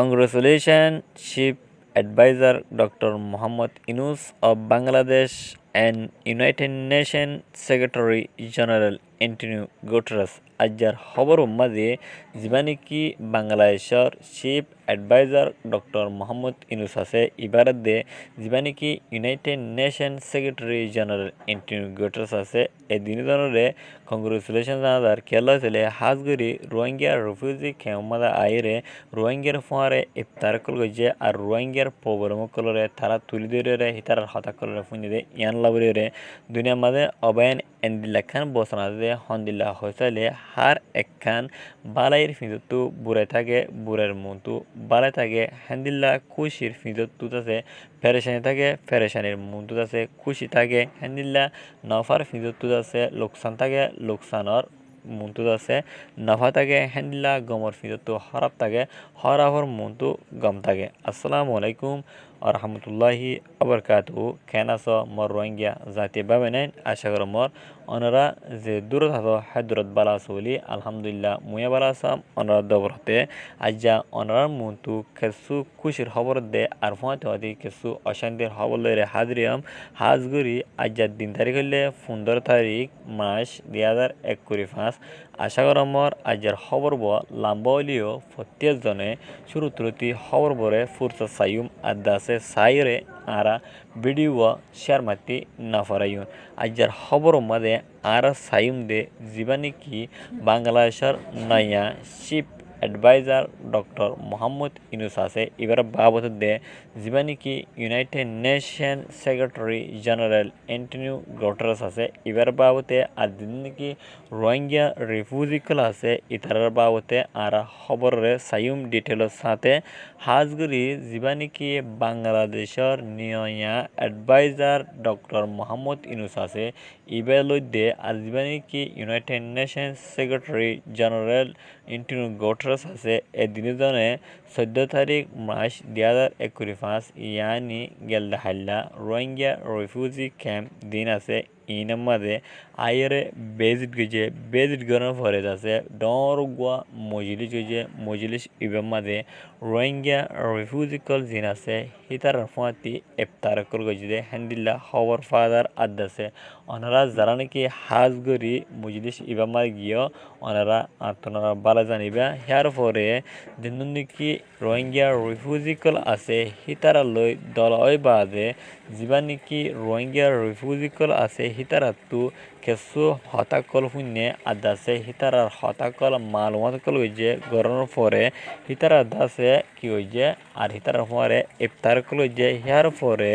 Congratulations, Chief Advisor Dr. Muhammad Yunus of Bangladesh and United Nations Secretary General Antonio Guterres. আজ্জার খবর মাঝে জীবানিকি বাংলাদেশের chief adviser doctor Mohammad Yunus আছে ইবারত দে জীবানিকি United Nation secretary general Antonio Guterres আছে এই দিনজনরে কংগ্রেচুলেশন জানাদার খেলা হয়েছিল হাজগরি রোহিঙ্গা রিফিউজি খেমাদা আইরে রোহিঙ্গার ফোয়ারে ইফতার কল গেছে আর রোহিঙ্গার প্রবরম কলরে তারা তুলি ধরে হিতার হতা কলরে ফুনিদে ইয়ান লাবরে দুনিয়ার মাঝে অবায়ন এন্দিল্লাখান বসনাদে হন্দিল্লা হয়েছে হার একখান বালাইয়ের ফিঁজতু বুড়ে থাকে বুড়ের মতো বালাই থাকে হ্যান্দিল্লা খুশির ফিঁজতুত আছে ফেরেশানি থাকে ফেরেশানির মতো আছে খুশি থাকে হ্যান্দিল্লা নফার ফিঁজতুত আছে লোকসান থাকে লোকসানর মতো আছে নফা থাকে হ্যান্দিল্লা গমর ফিঁজতু হরাপ থাকে হরাফর মতো গম থাকে আসসালামু আলাইকুম আরহামতুল্লাহি আবরকাতু কেন আছো মর রোহিঙ্গা জাতি বাবে নেন আশা করো মর ওনারা যে দূরত হাতো হায়দুরত বালা আছো বলি আলহামদুলিল্লাহ মুয়া বালা আসাম ওনারা দবর হতে আজ্জা ওনারার মতো কিছু খুশির খবর দে আর ফোঁতে হতে কিছু অশান্তির খবর লইরে হাজরিয়াম হাজগুড়ি আজ্জার দিন তারিখ হইলে 15 তারিখ মাস 2021 আশা করা মর আজ্জার খবর ব লাম্বা হলিও প্রত্যেকজনে শুরু তুরতি খবর বরে ফুরসা সাইম আদা আছে সাইরে আরা ভিডিও শেয়ার মাতি না ফরাইন আজ্জার খবর মাদে আরা সাইম দে জীবানি কি বাংলাদেশের নয়া chief adviser doctor Mohammad Yunus আছে এবার বাবদ দে জীবানি কি United Nation secretary general Antonio Guterres আছে এবার বাবদে আর দিন কি রোহিঙ্গা রিফিউজিকল আছে ইতারার বাবদে আর খবরের সাইম ডিটেলর সাথে হাজগুড়ি জীবানি কি বাংলাদেশের নিয়া অ্যাডভাইজার ডক্টর মোহাম্মদ ইউনুস আছে ইবের লইদে আর জীবানি কি United Nation secretary general Antonio Guterres আছে এদিনের জনে 14 তারিখ মাস 2021 ইয়ানি গেলদা হাল্লা রোহিঙ্গা রিফিউজি ক্যাম্প দিন আছে ইনার মাঝে আইরে বেজিট গেছে বেজিট গড়ার পরে আছে ডরগুয়া মজলিস গেছে মজলিস ইবের মাঝে রোহিঙ্গা রিফিউজিকল জিন আছে হিতার ফাঁতি ইফতার কল গেছে হ্যান্দিল্লা খবর ফাদার আদাছে ওনারা যারা নাকি হাজ গড়ি মজলিস ইবের মাঝে গিয়ে ওনারা আত্মনারা বালা জানিবা ইয়ার পরে যেন নাকি রোহিঙ্গা রিফিউজিকল আছে হিতারা লই দলয় বাদে যিবা নাকি রোহিঙ্গা রিফিউজিকল আছে হিতারাতু কিছু হতাকল শূন্যে আদাছে হিতারার হতাকল মালুমাত কল হয়েছে গরমের পরে হিতারা আদাছে কি হয়েছে আর হিতারার পরে ইফতার কল হয়েছে ইয়ার পরে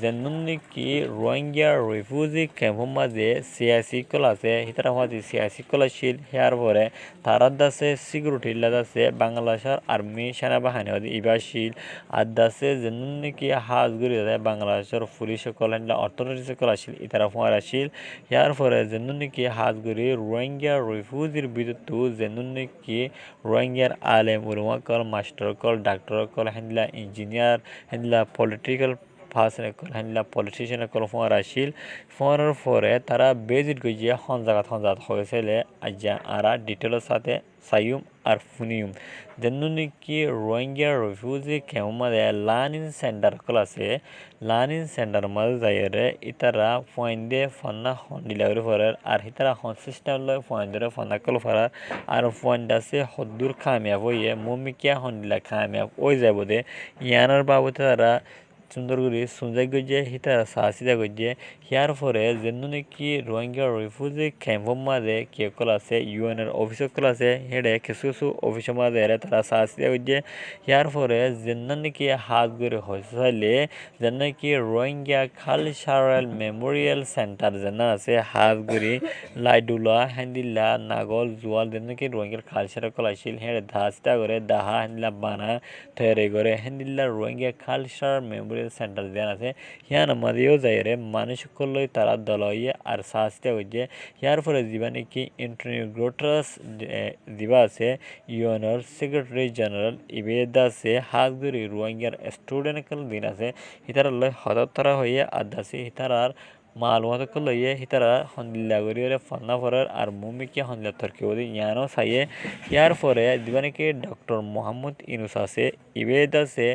যেন নাকি রোহিঙ্গা রিফিউজি ক্যাম্পের মাঝে সিয়াসি কল আছে হিতারা মাঝে সিয়াসি কল আসছিল ইয়ার পরে তারা দাসে সিকিউরিটি লাদাছে বাংলাদেশের আর্মি সেনাবাহিনী ইবাসিল আদাসে যেন নাকি হাজ গড়ি বাংলাদেশের পুলিশ সকল অর্থনৈতিক সকল আসছিল ইতারা ফোয়ার আসছিল ইয়ার পরে যেন নাকি হাজ গড়ি রোহিঙ্গা রিফিউজির বিদ্যুৎ যেন নাকি রোহিঙ্গার আলেম উলমা কল মাস্টার কল ডাক্তার কল হ্যান্ডলা ইঞ্জিনিয়ার হ্যান্ডলা পলিটিক্যাল ফার্স্ট কল হ্যান্ডলা পলিটিশিয়ান কল ফোয়ার আসছিল ফোয়ারের পরে তারা বেজিট গিয়ে হন জাগাত হয়েছিল আজ্জা আরা ডিটেলের সাথে সাইম আর ফুনিয়ম যেন নাকি রোহিঙ্গা রিফিউজি কেমন লার্নিং সেন্টার কল আছে লার্নিং সেন্টার মাঝে যাইরে ইতারা ফয়েন্দে ফন্না হন্ডিলাগরে ফরার আর হিতারা হন সিস্টেম লয় ফয়েন্দরে ফন্না কল ফরার আর ফয়েন্ড আছে হদ্দুর কামিয়াব হইয়ে মমিকিয়া হন্ডিলা কামিয়াব ওই যাব দে ইয়ানার বাবদে তারা সুন্দর করে সুন্দর গিয়ে হিতারা সাহসিদা গিয়ে ইয়ার পরে যেন নাকি রোহিঙ্গা রিফিউজি ক্যাম্পের মাঝে কে কল আছে ইউএনের অফিস কল আছে হেডে কিছু অফিসের মাঝে তারা সাহসিদা গিয়ে ইয়ার পরে যেন নাকি হাত করে হয়েছে যেন নাকি রোহিঙ্গা কালচারাল মেমোরিয়াল সেন্টার যেন আছে হাত করে লাইডুলা হ্যান্দিল্লা নাগল জুয়াল যেন নাকি রোহিঙ্গার কালচারাল কল আসছিল হেডে ধাসটা করে দাহা হ্যান্দিল্লা বানা তৈরি করে হ্যান্দিল্লা রোহিঙ্গা কালচারাল মেমোরিয়াল সেন্টার যেন আছে ইয়ান মাঝেও যাই রে মানুষ করলে তারা দল হইয়ে আর শাস্তি হইছে ইয়ার পরে দিবা নাকি অ্যান্টনিও গুটেরেস দিবা আছে ইউএনের সেক্রেটারি জেনারেল ইবেদা আছে হাজগুড়ি রোহিঙ্গার স্টুডেন্ট দিন আছে ইতার লয় হতারা হইয়ে আদাসি ইতারার মালুমাত লইয়ে হিতারা হন্দিল্লা গরিয়ে ফান্না ফরার আর মুমিকে হন্দিল্লা তর্কে ওদি ইয়ানো সাইয়ে ইয়ার পরে দিবানিকে ডক্টর মোহাম্মদ ইনুস আছে ইবেদ আছে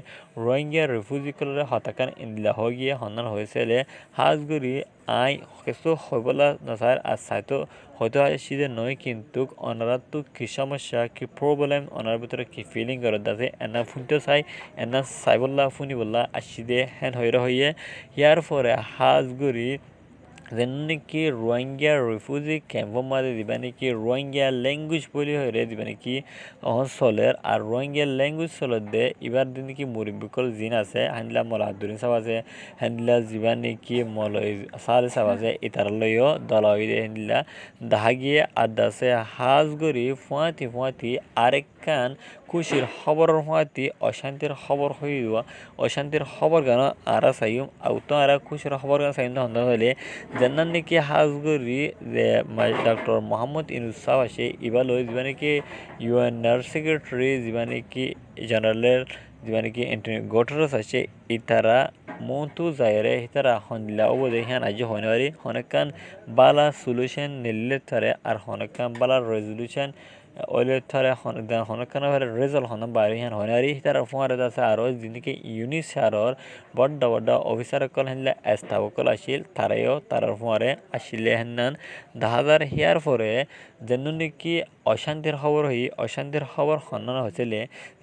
রোহিঙ্গা রিফিউজিকলরে হতাকান ইন্দিলা হয়ে গিয়ে হন্দান হয়েছিল হাজগুড়ি আই কিছু হইবলা নসার আর সাইতো হয়তো সিদে নয় কিন্তু ওনারা তো কি সমস্যা কি প্রবলেম ওনার ভিতরে কি ফিলিং করে দাসে এনা ফুনতে চাই এনা সাইবল্লা ফুনি বললা আসিদে হেন হইরা হইয়ে ইয়ার পরে হাজগুড়ি যেন নাকি রোহিঙ্গা রিফিউজি ক্যাম্পর মাঝে দিবা নাকি রোহিঙ্গা ল্যাঙ্গুয়েজ বলি হয়ে দিবা নাকি চলের আর রোহিঙ্গা ল্যাঙ্গুয়েজ চলত দে এবার দিন নাকি মুরব্বিকল জিন আছে হান্দিলা মল আব্দুলিন সাহেব আছে হান্দিলা যিবা নাকি মল সাল সাহেব আছে ইতার লইও দল হইলে হান্দিলা দাহা গিয়ে আদা আছে হাজ গড়ি ফুয়াতি আরেকখান খুশির খবরের ফুয়াতি অশান্তির খবর হয়ে দেওয়া অশান্তির খবর গানো আরা চাইম আউ তো আরা খুশির খবর গানো চাইম তো হন্দা হলে যেন নাকি হাজগরি যে ডক্টর মোহাম্মদ ইউনুস সাহেব আছে ইবা লই যিবা নাকি ইউএনআর সেক্রেটারি যিবা নাকি জেনারেলের যিবা নাকি এন্টনিও গুটেরেস আছে ইতারা মন্তু যায়রে ইতারা হন্দিলা অবদে হ্যান আজ হনবারি হনকান বালা সলিউশন নিলে তারে আর হনকান বালা রেজলিউশন ওইলে তারে হনকান রেজাল্ট হন বাড়ি হ্যান হনারি তারা ফুয়ারে আছে আরও যিনিকে ইউনিসারর বড্ড অফিসার কল হেনলে এস্তাব কল আসিল তারাইও তারার ফুয়ারে আসিলে হেনান দাহাদার হিয়ার পরে যেন নাকি অশান্তির খবর হন্নানো হয়েছিল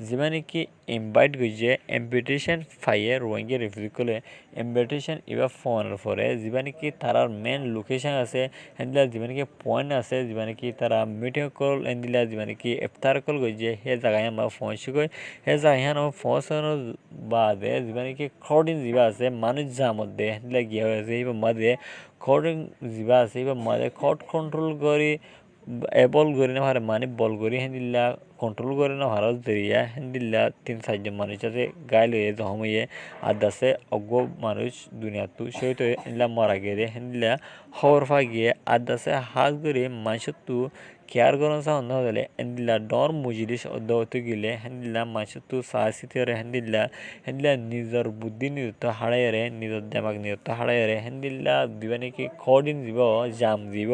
যিবা নাকি ইনভাইট গইছে ইনভিটেশন ফাইয়ে রোহিঙ্গা রিফিউজিকলে ইনভিটেশন ইবা ফোনের পরে যিবা নাকি তারার মেন লোকেশন আছে হেনদিলা যিবা নাকি পয়েন্ট আছে যিবা নাকি তারা মিটিং কল হেনদিলা যিবা নাকি ইফতার কল গইছে সেই জায়গায় আমরা পৌঁছি গই সেই জায়গায় আমরা পৌঁছানোর বাদে যিবা নাকি ক্রাউডিং যিবা আছে মানুষ যার মধ্যে হেনদিলা গিয়া হয়েছে এইবার মাঝে ক্রাউডিং যিবা আছে এইবার মাঝে ক্রাউড কন্ট্রোল করি এবল করি না হারে মানে বল করি হেনদিল্লা কন্ট্রোল করে না ভারত জরিয়া হেনদিল্লা 3-4 মানুষ আছে গায়ে লইয়ে জহম হইয়ে আদাসে অজ্ঞ মানুষ দুনিয়াতো সেই তো এনলা মারা গেলে হেনদিল্লা খবর পা গিয়ে আদাসে হাত করে মানুষতো কেয়ার করার চাহ না হলে হেনদিল্লা ডর মজলিস অদ্যত গেলে হেনদিল্লা মানুষতো সাহসিতরে হেনদিল্লা নিজের বুদ্ধি নিজত হারাইরে নিজের দেমাগ নিজত হারাইরে হেনদিল্লা দিবা নাকি খদিন যাব জাম দিব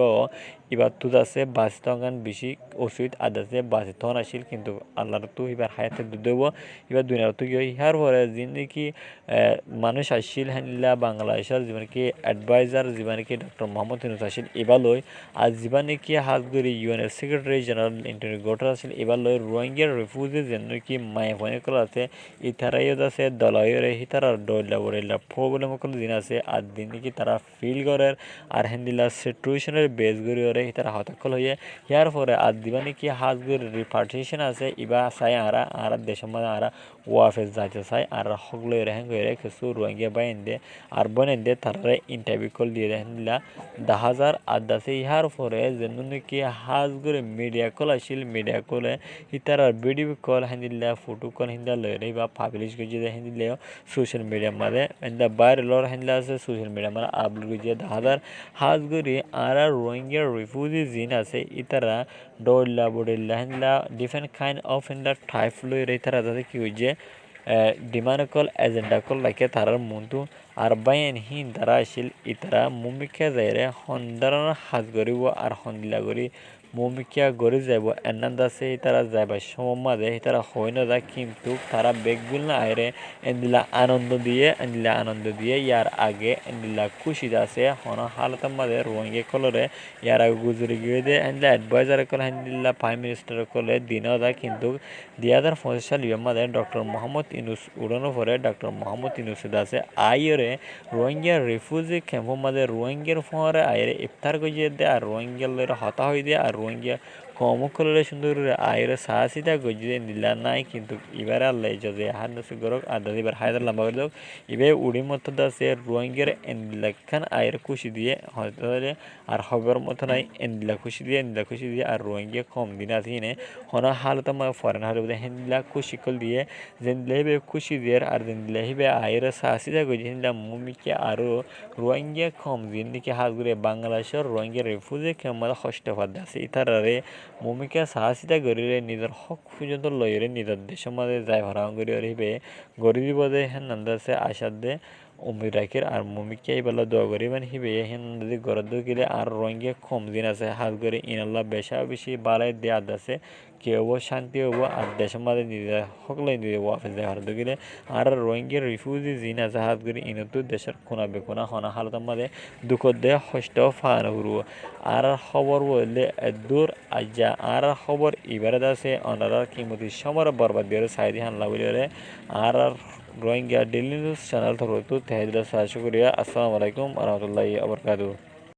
এবার তো আছে বাঁচিতগান বেশি ওষুধ আদাসে বাঁচিতন আসিল কিন্তু আল্লাহর তো এবার হায়াতে দুধব এবার দুনিয়ার তো কি ইহার পরে যিনি মানুষ আসছিল হেনদিল্লা বাংলাদেশের যিবা নাকি অ্যাডভাইজার যিবা নাকি ডক্টর মোহাম্মদ ইউনুস আসিল এবার লই আর যিবা নাকি হাজগুড়ি ইউএনএর সেক্রেটারি জেনারেল এন্টনিও গুটেরেস আছিল এবার লই রোহিঙ্গা রিফিউজি যেন নাকি মায়ে ফোনে কল আছে ইতারাইও আছে দলাইরে হিতারা ডইলা বড়িলা প্রবলেম কল দিন আছে আর দিন নাকি তারা ফিল করে আর হেনদিল্লা সিচুয়েশনের বেস গড়ি তারা হতাকল হয়ে ইয়ার পরে আর দিবা নাকি হাজগুর রিপার্টিশন আছে ইবা চাই আরা দেশের মধ্যে আরা ওয়াফেস যাইতে চাই আর হগলে রেহেন করে কিছু রোহিঙ্গা বাইন দে আর বনেন দে তারা ইন্টারভিউ কল দিয়ে রেহেন দিলা 10,000 আদাসে ইহার পরে যেন নাকি হাজগুরে মিডিয়া কল আসিল মিডিয়া কলে ইতারা ভিডিও কল হেন্দিল্লা ফটো কল হিন্দা লয়ে বা পাবলিশ করে হেন্দিলে সোশ্যাল মিডিয়া মাঝে হেন্দা ভাইরাল হেন্দিলা আছে সোশ্যাল মিডিয়া মানে আপলোড করে 10,000 হাজগুড়ি আর রোহিঙ্গা রিফিউজি জিন আছে ইতারা ডইলা বডিল্লা হেনলা ডিফারেন্ট কাইন্ড অফ হেনলা টাইপ লই রে তারা যাতে কি হইছে ডিমান্ড কল এজেন্ডা কল লাইকে তারার মন্তু আর বাইন হিন তারা আসিল ইতারা মুমিকা যাইরে হন্দারণ হাজ গরিব আর হন্দিলা গরি মুমিকা গড়ি যাব এনান্দ আছে তারা যাইবার সময় মাঝে তারা হয় না যায় কিন্তু তারা বেগবিল না আইরে এন্দিলা আনন্দ দিয়ে ইয়ার আগে এন্দিলা খুশি আছে হন হালতার মাঝে রোহিঙ্গা কলরে ইয়ার আগে গুজরি গিয়ে দিয়ে এন্দিলা অ্যাডভাইজার কল হেন্দিল্লা প্রাইম মিনিস্টার কলে দিনও যায় কিন্তু 2025 সাল ইয়ের মাঝে ডক্টর মোহাম্মদ ইউনুস উড়ানোর পরে ডক্টর মোহাম্মদ ইউনুস আছে আইরে রোহিঙ্গা রিফিউজি ক্যাম্পের মাঝে রোহিঙ্গার ফোঁরে আইরে ইফতার করিয়ে দেয় আর রোহিঙ্গার হতা হয়ে দেয় আর রোহিঙ্গা কমকলে সুন্দর আইরে সাহসিতা গজিয়ে দিলা নাই কিন্তু এবারে আল্লাহ যে হাত নসি গরক আদা এবার হায়দার লম্বা করে দেখ এবার উড়ি মতো আছে রোহিঙ্গার এনদিলাখান আইরে খুশি দিয়ে হয়তো আর হবার মতো নাই এনদিলা খুশি দিয়ে আর রোহিঙ্গা কম দিন আছে কিনে হনা হালত আমার ফরেন হালে বোধ হেনদিলা খুশি কল দিয়ে যেনদিলা হিবে খুশি দিয়ে আর যেনদিলা হিবে আইরে সাহসিতা গজিয়ে হেনদিলা মুমিকে আরও রোহিঙ্গা কম দিন দিকে হাত ঘুরে বাংলাদেশের রোহিঙ্গা রিফিউজি কেমন কষ্ট পাচ্ছে আছে ইতারারে ভূমিকা সাহসিতা গরিরে নিজের হক পর্যন্ত লইরে নিজের দেশের মাঝে যাই ভরাং করি হিবে গরি দিব দে হেন নান্দাসে আশাদ দে উমি রাখির আর মুমিকে এবেলা দোয়া করিবেন হিবে হেন যদি গরদ গেলে আর রঙে কম দিন আছে হাত করে ইনাল্লাহ বেশা বেশি বালাই দেয়া আছে কেউ শান্তি হবো আর দেশের মাঝে নিজে সকলে নিজে ওয়াফেজ দেয় হাত গেলে আর রোহিঙ্গা রিফিউজি জিন আছে হাত করে ইনতো দেশের কোনা বেকোনা হনা হালতার মাঝে দুঃখ দেয় হষ্ট ফান হরু আর খবর বললে দূর আজ্জা আর খবর ইবারত আছে অনারা কিমতি সমর বরবাদ দিয়ে সাইদি হানলা বলে আর রোহিঙ্গা ডেইলি নিউজ চ্যানেল থরতো তেহাদিলা সাহায্য করিয়া আসসালামু আলাইকুম রহমতুল্লাহি আবরকাতুহু